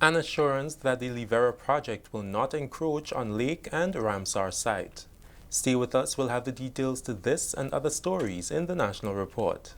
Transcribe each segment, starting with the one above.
An assurance that the Levera project will not encroach on Lake and Ramsar site. Stay with us, we'll have the details to this and other stories in the National Report.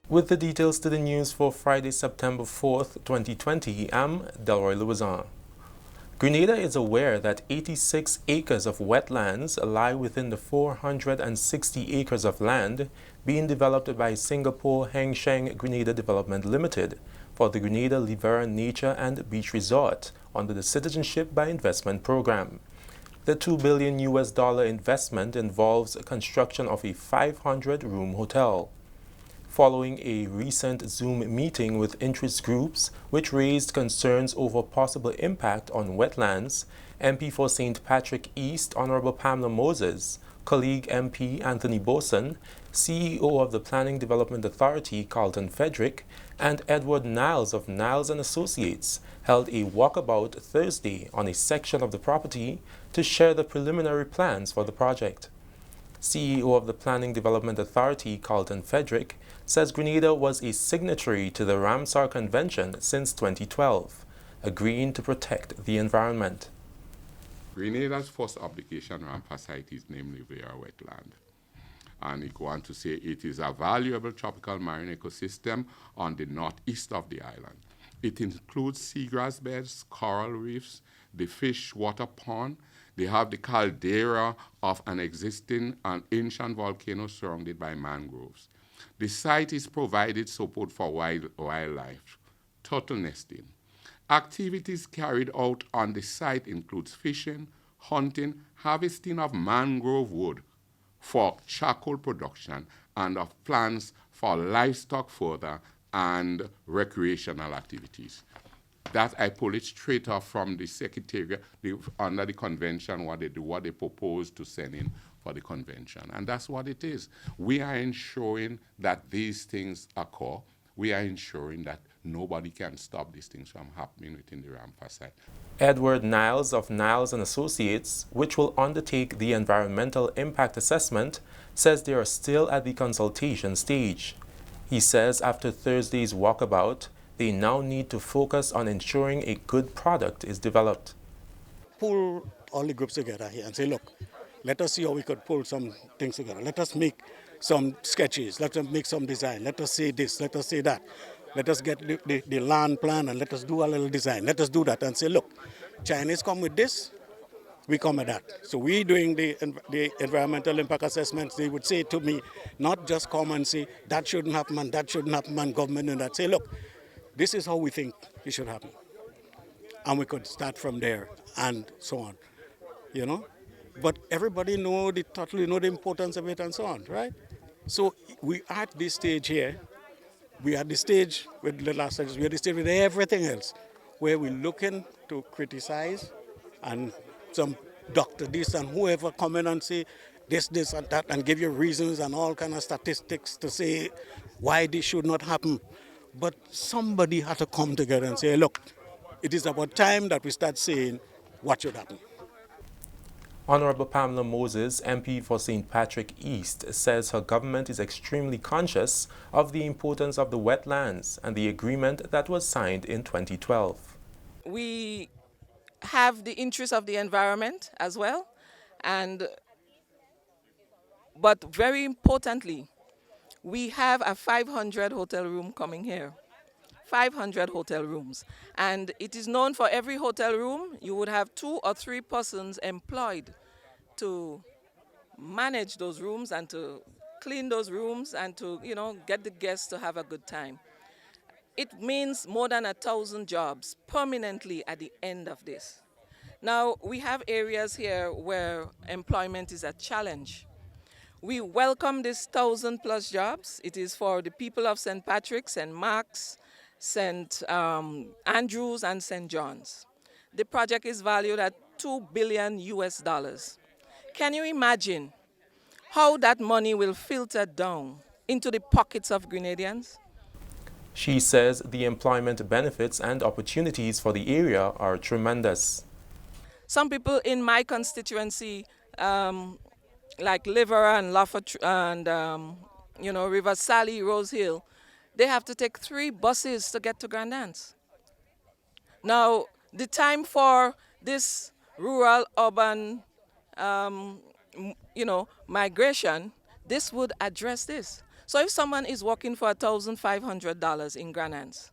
With the details to the news for Friday, September 4th, 2020, I'm Delroy Louison. Grenada is aware that 86 acres of wetlands lie within the 460 acres of land being developed by Singapore Heng Sheng Grenada Development Limited for the Grenada Levera Nature and Beach Resort under the Citizenship by Investment Program. The $2 billion investment involves construction of a 500-room hotel. Following a recent Zoom meeting with interest groups which raised concerns over possible impact on wetlands, MP for St. Patrick East Honorable Pamela Moses, colleague MP Anthony Boson, CEO of the Planning Development Authority Carlton Frederick, and Edward Niles of Niles and Associates held a walkabout Thursday on a section of the property to share the preliminary plans for the project. CEO of the Planning Development Authority, Carlton Frederick, says Grenada was a signatory to the Ramsar Convention since 2012, agreeing to protect the environment. Grenada's first application Ramsar site is named Levera wetland. And it go on to say it is a valuable tropical marine ecosystem on the northeast of the island. It includes seagrass beds, coral reefs, the fish water pond. They have the caldera of an existing and ancient volcano surrounded by mangroves. The site is provided support for wildlife, turtle nesting. Activities carried out on the site includes fishing, hunting, harvesting of mangrove wood for charcoal production, and of plants for livestock fodder and recreational activities. That I pull it straight off from the Secretariat under the convention, what they propose to send in for the convention. And that's what it is. We are ensuring that these things occur. We are ensuring that nobody can stop these things from happening within the Ramsar site. Edward Niles of Niles and Associates, which will undertake the environmental impact assessment, says they are still at the consultation stage. He says after Thursday's walkabout, they now need to focus on ensuring a good product is developed. Pull all the groups together here and say, look, let us see how we could pull some things together. Let us make some sketches. Let us make some design. Let us say this. Let us say that. Let us get the land plan and let us do a little design. Let us do that and say, look, Chinese come with this, we come with that. So we doing the environmental impact assessments. They would say to me, not just come and say, that shouldn't happen and that shouldn't happen and government and that. Say, look, this is how we think it should happen. And we could start from there and so on, you know. But everybody totally know the importance of it and so on, right? So we are at this stage here. We are at the stage with the last stage. We are at the stage with everything else, where we're looking to criticize and some doctor this and whoever come in and say this and that and give you reasons and all kind of statistics to say why this should not happen. But somebody had to come together and say, look, it is about time that we start saying what should happen. Honorable Pamela Moses, MP for St. Patrick East, says her government is extremely conscious of the importance of the wetlands and the agreement that was signed in 2012. We have the interest of the environment as well, but very importantly, we have a 500 hotel room coming here. 500 hotel rooms. And it is known for every hotel room, you would have 2 or 3 persons employed to manage those rooms and to clean those rooms and to, get the guests to have a good time. It means more than 1,000 jobs permanently at the end of this. Now, we have areas here where employment is a challenge. We welcome this 1,000+ jobs. It is for the people of St. Patrick's, St. Mark's, St. Andrews, and St. John's. The project is valued at $2 billion. Can you imagine how that money will filter down into the pockets of Grenadians? She says the employment benefits and opportunities for the area are tremendous. Some people in my constituency like Levera and River Sally, Rose Hill, they have to take 3 buses to get to Grand Anse. Now, the time for this rural-urban, migration, this would address this. So if someone is working for $1,500 in Grand Anse,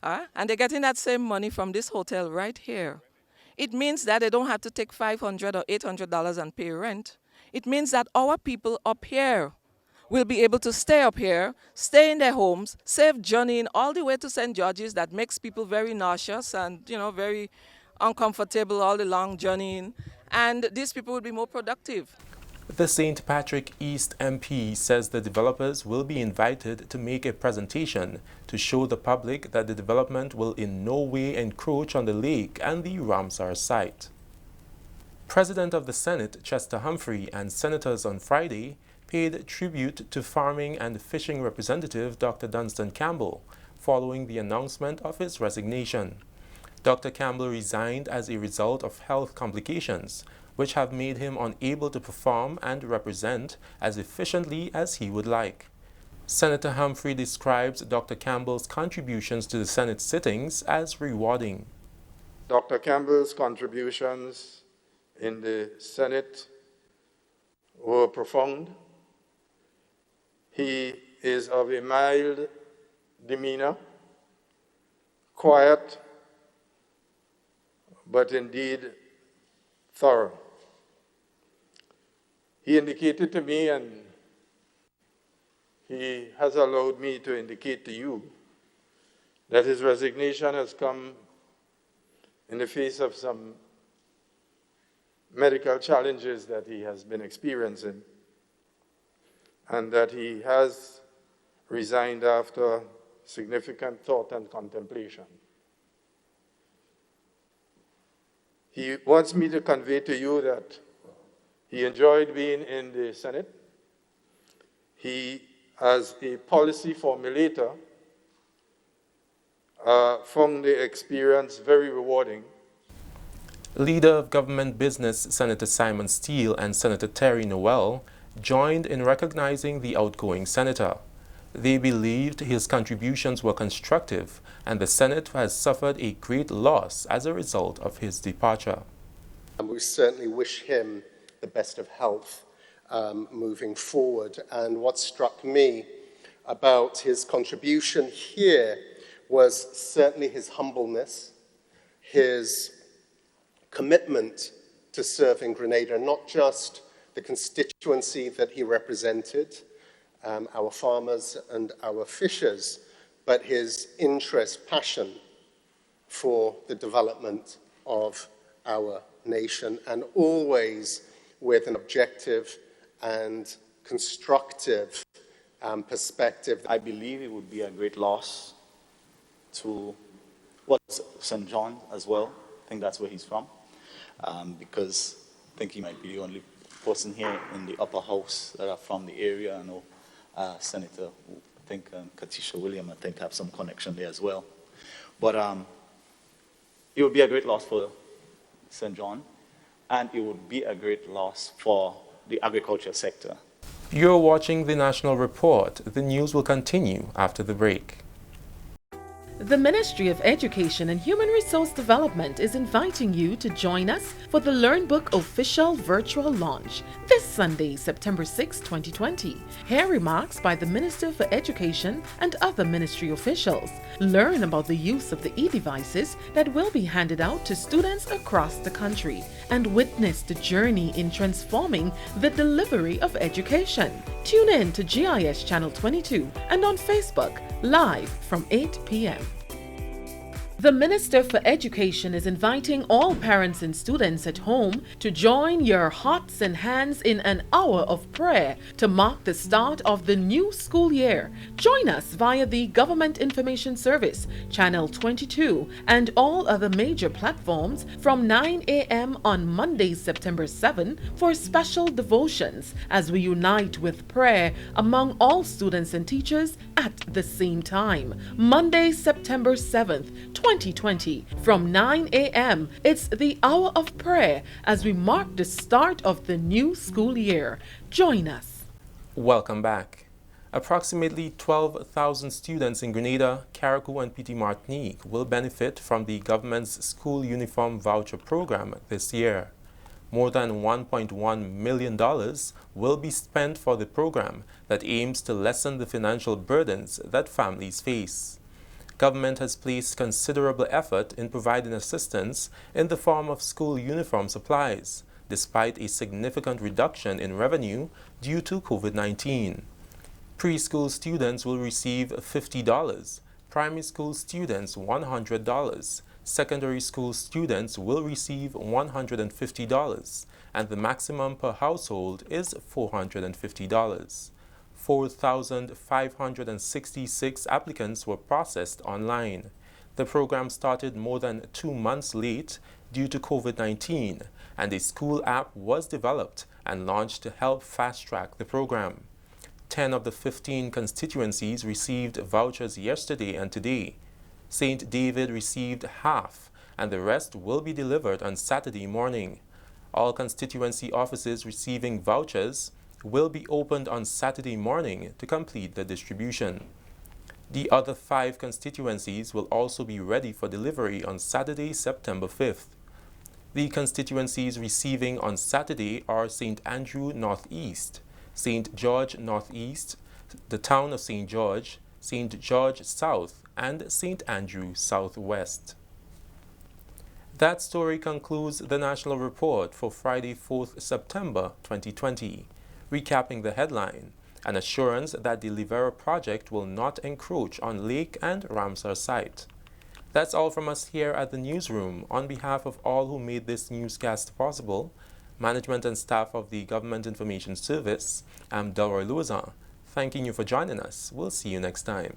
and they're getting that same money from this hotel right here, it means that they don't have to take $500 or $800 and pay rent. It means that our people up here will be able to stay up here, stay in their homes, save journeying all the way to St. George's that makes people very nauseous and, very uncomfortable all the long journeying. And these people will be more productive. The St. Patrick East MP says the developers will be invited to make a presentation to show the public that the development will in no way encroach on the lake and the Ramsar site. President of the Senate, Chester Humphrey, and senators on Friday paid tribute to farming and fishing representative Dr. Dunston Campbell following the announcement of his resignation. Dr. Campbell resigned as a result of health complications, which have made him unable to perform and represent as efficiently as he would like. Senator Humphrey describes Dr. Campbell's contributions to the Senate sittings as rewarding. Dr. Campbell's contributions in the Senate were profound. He is of a mild demeanor, quiet, but indeed thorough. He indicated to me, and he has allowed me to indicate to you, that his resignation has come in the face of some medical challenges that he has been experiencing, and that he has resigned after significant thought and contemplation. He wants me to convey to you that he enjoyed being in the Senate. He, as a policy formulator, found the experience very rewarding. Leader of Government Business Senator Simon Steele and Senator Terry Noel joined in recognizing the outgoing senator. They believed his contributions were constructive, and the Senate has suffered a great loss as a result of his departure. And we certainly wish him the best of health moving forward. And what struck me about his contribution here was certainly his humbleness, his commitment to serving Grenada, not just the constituency that he represented, our farmers and our fishers, but his interest, passion for the development of our nation, and always with an objective and constructive perspective. I believe it would be a great loss to St. John as well. I think that's where he's from, because I think he might be the only person here in the upper house that are from the area. I know Senator, I think Katisha William, I think have some connection there as well. But it would be a great loss for St. John, and it would be a great loss for the agriculture sector. You're watching the National Report. The news will continue after the break. The Ministry of Education and Human Resource Development is inviting you to join us for the LearnBook official virtual launch this Sunday, September 6, 2020. Hear remarks by the Minister for Education and other ministry officials. Learn about the use of the e-devices that will be handed out to students across the country, and witness the journey in transforming the delivery of education. Tune in to GIS Channel 22 and on Facebook, live from 8 p.m. The Minister for Education is inviting all parents and students at home to join your hearts and hands in an hour of prayer to mark the start of the new school year. Join us via the Government Information Service, Channel 22, and all other major platforms from 9 a.m. on Monday, September 7 for special devotions as we unite with prayer among all students and teachers at the same time. Monday, September 7th, 2020. From 9 a.m., it's the hour of prayer as we mark the start of the new school year. Join us. Welcome back. Approximately 12,000 students in Grenada, Carriacou, and Petite Martinique will benefit from the government's school uniform voucher program this year. More than $1.1 million will be spent for the program that aims to lessen the financial burdens that families face. Government has placed considerable effort in providing assistance in the form of school uniform supplies, despite a significant reduction in revenue due to COVID-19. Preschool students will receive $50, primary school students $100, secondary school students will receive $150, and the maximum per household is $450. 4,566 applicants were processed online. The program started more than 2 months late due to COVID-19, and a school app was developed and launched to help fast-track the program. 10 of the 15 constituencies received vouchers yesterday and today. St. David received half, and the rest will be delivered on Saturday morning. All constituency offices receiving vouchers will be opened on Saturday morning to complete the distribution. The other 5 constituencies will also be ready for delivery on Saturday, September 5th. The constituencies receiving on Saturday are St. Andrew Northeast, St. George Northeast, the town of St. George South, and St. Andrew Southwest. That story concludes the National Report for Friday, 4th September 2020. Recapping the headline, an assurance that the Levera project will not encroach on Lake and Ramsar site. That's all from us here at the newsroom. On behalf of all who made this newscast possible, management and staff of the Government Information Service, I'm Delroy Louison, thanking you for joining us. We'll see you next time.